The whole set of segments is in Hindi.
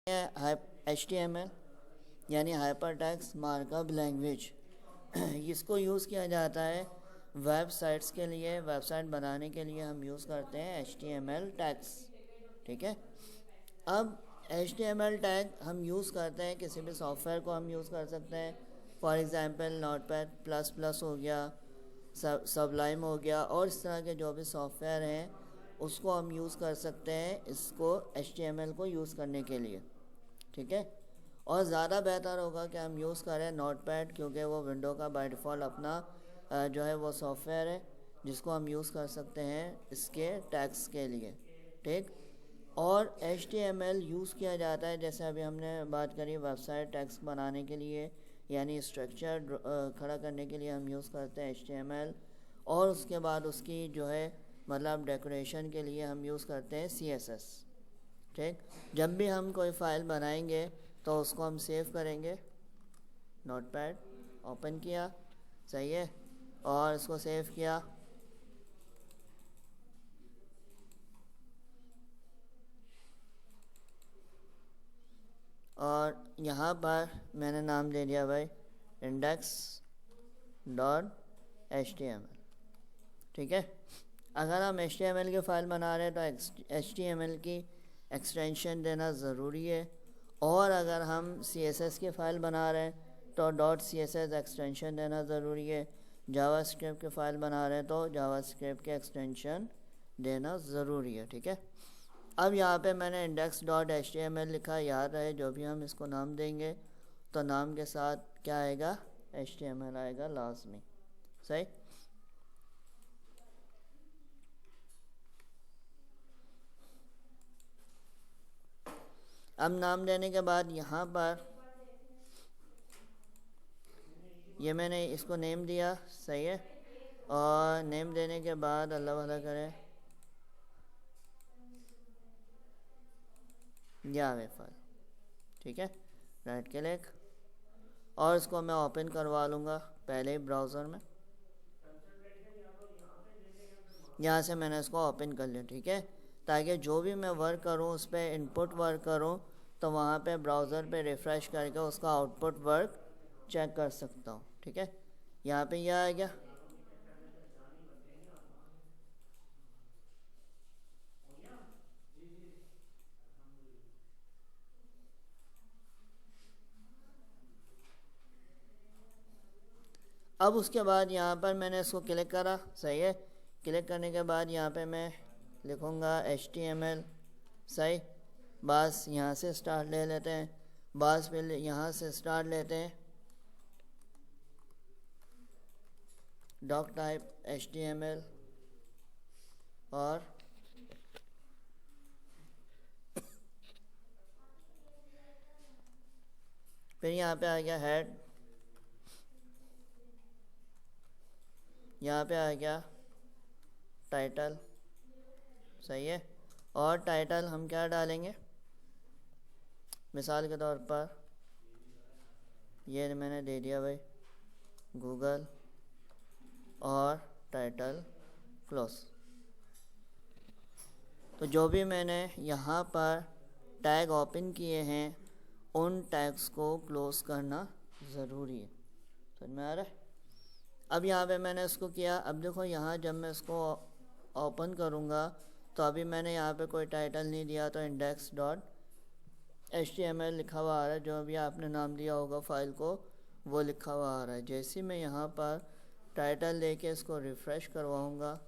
HTML यानी हाइपर टेक्स्ट मार्कअप लैंग्वेज। इसको यूज़ किया जाता है वेबसाइट्स के लिए। वेबसाइट बनाने के लिए हम यूज़ करते हैं HTML टैग्स। ठीक है। अब HTML टैग हम यूज़ करते हैं किसी भी सॉफ्टवेयर को हम यूज़ कर सकते हैं। For example notepad plus plus हो गया, सबलाइम हो गया, और इस तरह के जो भी सॉफ्टवेयर हैं उसको हम यूज़ कर सकते हैं इसको HTML को यूज़ करने के लिए। ठीक है। और ज़्यादा बेहतर होगा कि हम यूज़ करें नोटपैड, क्योंकि वो विंडो का बाय डिफ़ॉल्ट अपना जो है वो सॉफ्टवेयर है जिसको हम यूज़ कर सकते हैं इसके टैग्स के लिए। ठीक। और HTML यूज़ किया जाता है, जैसे अभी हमने बात करी वेबसाइट टैग्स बनाने के लिए, यानी स्ट्रक्चर खड़ा करने के लिए हम यूज़ करते हैं HTML। और उसके बाद उसकी जो है मतलब डेकोरेशन के लिए हम यूज़ करते हैं CSS। ठीक। जब भी हम कोई फ़ाइल बनाएंगे तो उसको हम सेव करेंगे। नोटपैड ओपन किया, सही है, और इसको सेव किया। और यहाँ पर मैंने नाम दे दिया भाई index.html। ठीक है। अगर हम HTML की फ़ाइल बना रहे हैं तो HTML की एक्सटेंशन देना ज़रूरी है। और अगर हम CSS की फ़ाइल बना रहे हैं तो .css एक्सटेंशन देना ज़रूरी है। जावास्क्रिप्ट की फ़ाइल बना रहे हैं तो जावास्क्रिप्ट के एक्सटेंशन देना ज़रूरी है। ठीक है। अब यहाँ पे मैंने index.html लिखा। याद रहे जो भी हम इसको नाम देंगे तो नाम के साथ क्या आएगा, HTML आएगा लाजमी। सही। अब नाम देने के बाद यहाँ पर ये मैंने इसको नेम दिया, सही है। और नेम देने के बाद अल्लाह भला करे जावे फाइल। ठीक है। राइट क्लिक और इसको मैं ओपन करवा लूँगा पहले ही ब्राउज़र में। यहाँ से मैंने इसको ओपन कर लिया। ठीक है। ताकि जो भी मैं वर्क करूँ उस पर इनपुट वर्क करूँ तो वहाँ पे ब्राउज़र पे रिफ़्रेश करके उसका आउटपुट वर्क चेक कर सकता हूँ। ठीक है। यहाँ पे यह आ गया। अब उसके बाद यहाँ पर मैंने इसको क्लिक करा, सही है। क्लिक करने के बाद यहाँ पे मैं लिखूँगा HTML, सही। बस यहाँ से स्टार्ट ले लेते हैं, बस फिर यहाँ से स्टार्ट लेते हैं डॉक टाइप HTML। और फिर यहाँ पे आ गया हेड, यहाँ पे आ गया टाइटल, सही है। और टाइटल हम क्या डालेंगे, मिसाल के तौर पर ये मैंने दे दिया भाई गूगल और टाइटल क्लोज। तो जो भी मैंने यहाँ पर टैग ओपन किए हैं उन टैग्स को क्लोज करना ज़रूरी है। समझ में आ रहा है। अब यहाँ पे मैंने इसको किया। अब देखो यहाँ जब मैं इसको ओपन करूँगा तो अभी मैंने यहाँ पे कोई टाइटल नहीं दिया, तो index.html लिखा हुआ आ रहा है। जो अभी आपने नाम दिया होगा फाइल को वो लिखा हुआ आ रहा है। जैसे मैं यहाँ पर टाइटल लेके इसको रिफ़्रेश करवाऊँगा,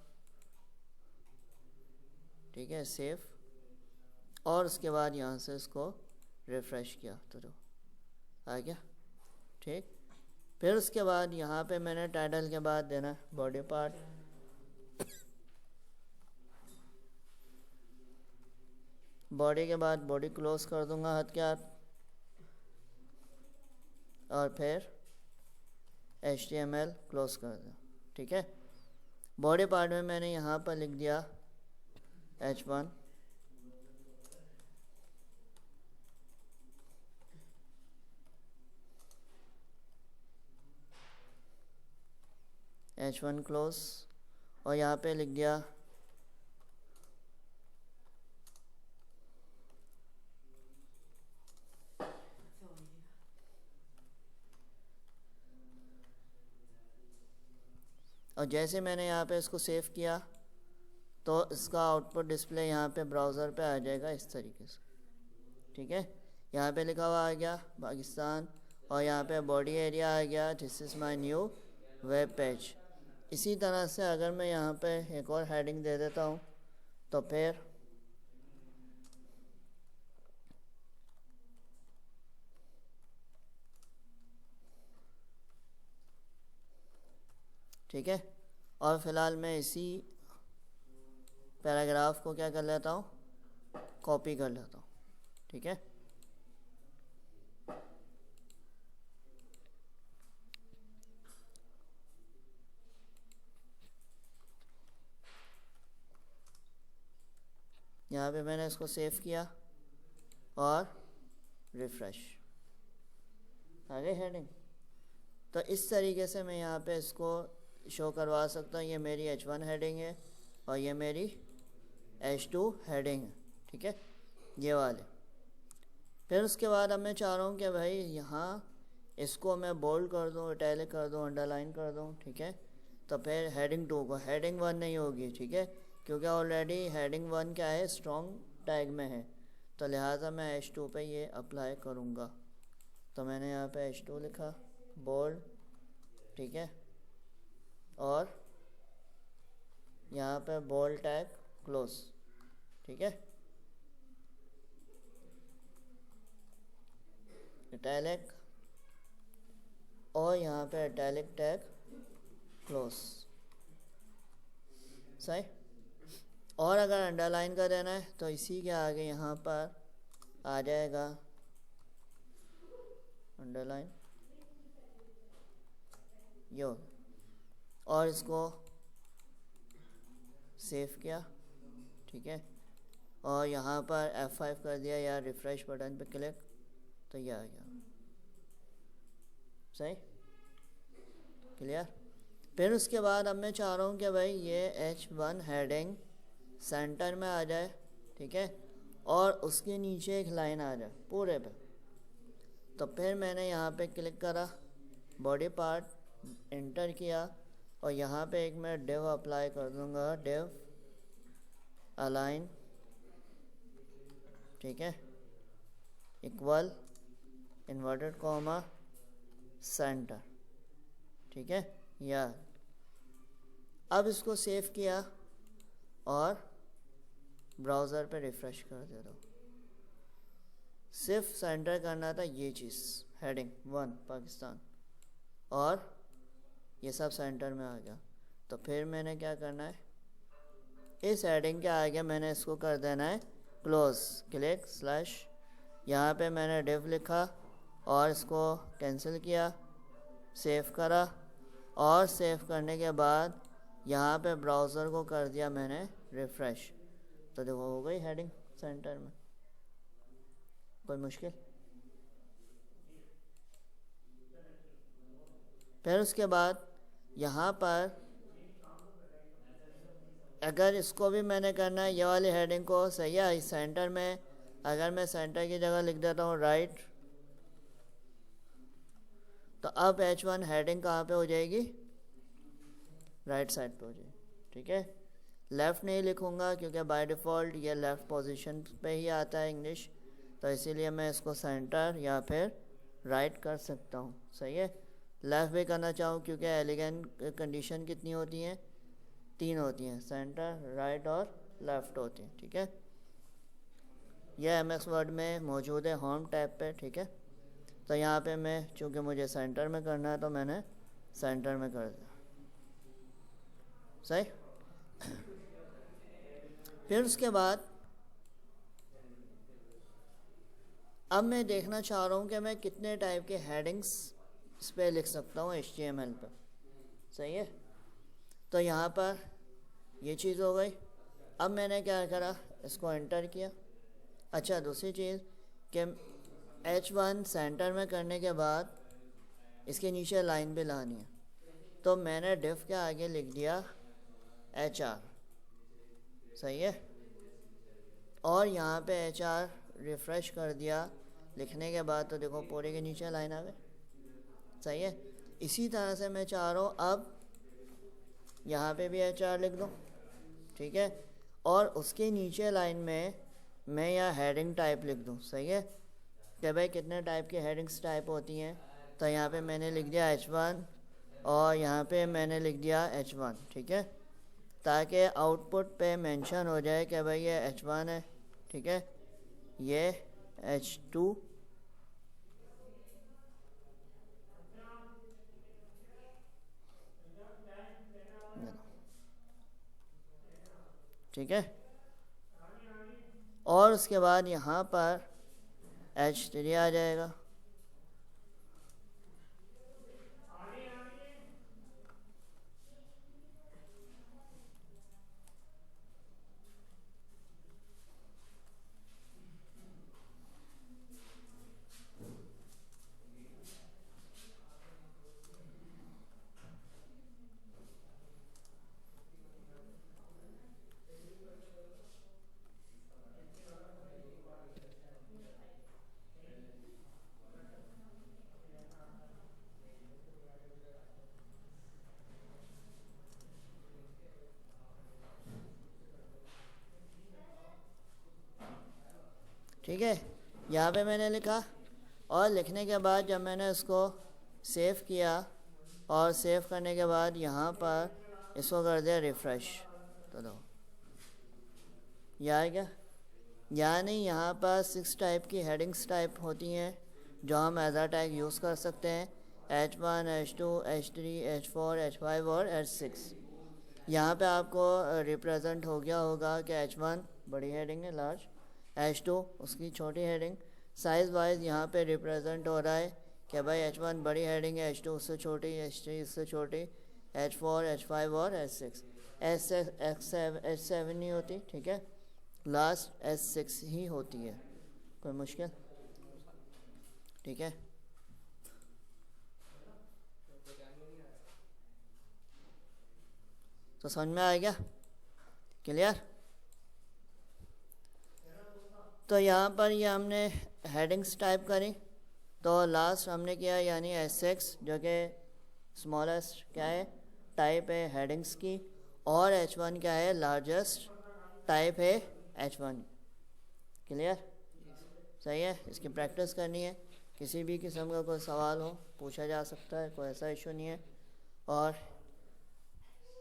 ठीक है, सेव, और उसके बाद यहाँ से इसको रिफ़्रेश किया तो जो आ गया। ठीक। फिर उसके बाद यहाँ पे मैंने टाइटल के बाद देना बॉडी पार्ट, बॉडी के बाद बॉडी क्लोज कर दूंगा हाथ के हाथ, और फिर HTML क्लोज कर दूँ। ठीक है। बॉडी पार्ट में मैंने यहाँ पर लिख दिया H1, H1 क्लोज, और यहाँ पे लिख दिया और जैसे मैंने यहाँ पे इसको सेव किया तो इसका आउटपुट डिस्प्ले यहाँ पे ब्राउज़र पे आ जाएगा इस तरीके से, ठीक है। यहाँ पे लिखा हुआ आ गया पाकिस्तान, और यहाँ पे बॉडी एरिया आ गया, this is my new web page. इसी तरह से अगर मैं यहाँ पे एक और हेडिंग दे देता हूँ तो फिर ठीक है। और फ़िलहाल मैं इसी पैराग्राफ को क्या कर लेता हूँ, कॉपी कर लेता हूँ, ठीक है। यहाँ पे मैंने इसको सेव किया और रिफ़्रेश, आ गई हेडिंग। तो इस तरीके से मैं यहाँ पे इसको शो करवा सकता हूँ। ये मेरी H1 हेडिंग है और ये मेरी H2 हेडिंग है, ठीक है, ये वाले। फिर उसके बाद अब मैं चाह रहा हूँ कि भाई यहाँ इसको मैं बोल्ड कर दूँ, इटैलिक कर दूँ, अंडरलाइन कर दूँ, ठीक है। तो फिर हेडिंग 2 को, हेडिंग 1 नहीं होगी, ठीक है, क्योंकि ऑलरेडी हेडिंग 1 क्या है, स्ट्रॉन्ग टैग में है, तो लिहाजा मैं H2 पे ये अप्लाई करूँगा। तो मैंने यहाँ पे H2 लिखा, बोल्ड, ठीक है, और यहाँ पे बोल्ड टैग क्लोज, ठीक है, इटैलिक, और यहाँ पे इटैलिक टैग क्लोज, सही। और अगर अंडरलाइन का देना है तो इसी के आगे यहाँ पर आ जाएगा अंडरलाइन, यो, और इसको सेव किया, ठीक है, और यहाँ पर F5 कर दिया या रिफ़्रेश बटन पे क्लिक, तो ये आ गया, सही, क्लियर। फिर उसके बाद अब मैं चाह रहा हूँ कि भाई ये H1 हेडिंग सेंटर में आ जाए, ठीक है, और उसके नीचे एक लाइन आ जाए पूरे पे। तो फिर मैंने यहाँ पे क्लिक करा, बॉडी पार्ट एंटर किया, और यहाँ पे एक मैं डिव अप्लाई कर दूँगा, डिव अलाइन, ठीक है, इक्वल इन्वर्टेड कॉमा सेंटर, ठीक है, या अब इसको सेव किया और ब्राउज़र पे रिफ़्रेश कर दे दो। सिर्फ सेंटर करना था ये चीज़, हेडिंग 1 पाकिस्तान, और ये सब सेंटर में आ गया। तो फिर मैंने क्या करना है, इस हेडिंग के आगे मैंने इसको कर देना है क्लोज, क्लिक स्लैश, यहाँ पे मैंने डिव लिखा और इसको कैंसिल किया, सेव करा, और सेव करने के बाद यहाँ पे ब्राउज़र को कर दिया मैंने रिफ़्रेश, तो देखो हो गई हेडिंग सेंटर में। कोई मुश्किल? फिर उसके बाद यहाँ पर अगर इसको भी मैंने करना है, ये वाली हेडिंग को, सही है, इस सेंटर में अगर मैं सेंटर की जगह लिख देता हूँ राइट, तो अब H1 हेडिंग कहाँ पे हो जाएगी, राइट साइड पे हो जाएगी, ठीक है। लेफ़्ट नहीं लिखूँगा क्योंकि बाय डिफ़ॉल्ट ये लेफ़्ट पोजीशन पे ही आता है इंग्लिश, तो इसीलिए मैं इसको सेंटर या फिर राइट कर सकता हूँ, सही है। लेफ़्ट भी करना चाहूँ क्योंकि एलिगेंट कंडीशन कितनी होती हैं, 3 होती हैं, सेंटर, राइट और लेफ़्ट होती हैं, ठीक है। यह MS वर्ड में मौजूद है होम टैब पे, ठीक है। तो यहाँ पे मैं चूँकि मुझे सेंटर में करना है तो मैंने सेंटर में कर दिया, सही। फिर उसके बाद अब मैं देखना चाह रहा हूँ कि मैं कितने टाइप के हेडिंग्स इस पर लिख सकता हूँ HTML पर, सही है। तो यहाँ पर ये चीज़ हो गई। अब मैंने क्या करा, इसको एंटर किया। अच्छा, दूसरी चीज़ कि H1 सेंटर में करने के बाद इसके नीचे लाइन भी लानी है, तो मैंने डिफ के आगे लिख दिया HR, सही है, और यहाँ पे HR रिफ़्रेश कर दिया लिखने के बाद, तो देखो पूरे के नीचे लाइन आ गई, सही है। इसी तरह से मैं चाह रहा हूँ अब यहाँ पे भी HR लिख दूँ, ठीक है। और उसके नीचे लाइन में मैं यहाँ हेडिंग टाइप लिख दूँ, सही है। कि भाई कितने टाइप की हेडिंग्स टाइप होती हैं, तो यहाँ पे मैंने लिख दिया H1 और यहाँ पे मैंने लिख दिया H1, ठीक है, ताकि आउटपुट पे मेंशन हो जाए कि भाई ये H1 है, ठीक है, ये H2, ठीक है। और उसके बाद यहाँ पर H3 आ जाएगा, ठीक है। यहाँ पे मैंने लिखा, और लिखने के बाद जब मैंने इसको सेव किया और सेव करने के बाद यहाँ पर इसको कर दिया रिफ़्रेश, तो दो यह क्या, यानी यहाँ पर 6 टाइप की हेडिंग्स टाइप होती हैं जो हम एज अ टैग यूज़ कर सकते हैं, H1, H2, H3, H4, H5 और H6। यहाँ पे आपको रिप्रेजेंट हो गया होगा कि H1 बड़ी हेडिंग है, लार्ज, H2 उसकी छोटी हेडिंग, साइज़ वाइज यहाँ पे रिप्रेजेंट हो रहा है कि भाई H1 बड़ी हेडिंग है, H2 उससे छोटी, H3 उससे छोटी, H4, H5 और H6। H7 नहीं होती, ठीक है, लास्ट H6 ही होती है, कोई मुश्किल, ठीक है। तो समझ में आ गया, क्लियर। तो यहाँ पर ये हमने हेडिंग्स टाइप करी, तो लास्ट हमने किया यानी H6 जो कि स्मॉलेस्ट क्या है टाइप है हेडिंग्स की, और H1 क्या है लार्जेस्ट टाइप है H1, क्लियर, सही है। इसकी प्रैक्टिस करनी है, किसी भी किस्म का कोई सवाल हो पूछा जा सकता है, कोई ऐसा इशू नहीं है। और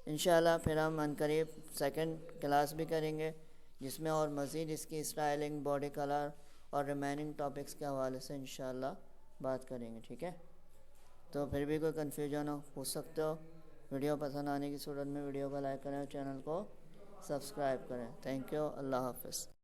इंशाल्लाह फिर हम अनकरीब सेकंड क्लास भी करेंगे जिसमें और मज़ीद इसकी स्टाइलिंग, बॉडी कलर और रिमेनिंग टॉपिक्स के हवाले से इंशाल्लाह बात करेंगे, ठीक है। तो फिर भी कोई कन्फ्यूजन हो पूछ सकते हो। वीडियो पसंद आने की सूरत में वीडियो को लाइक करें और चैनल को सब्सक्राइब करें। थैंक यू, अल्लाह हाफ़िज़।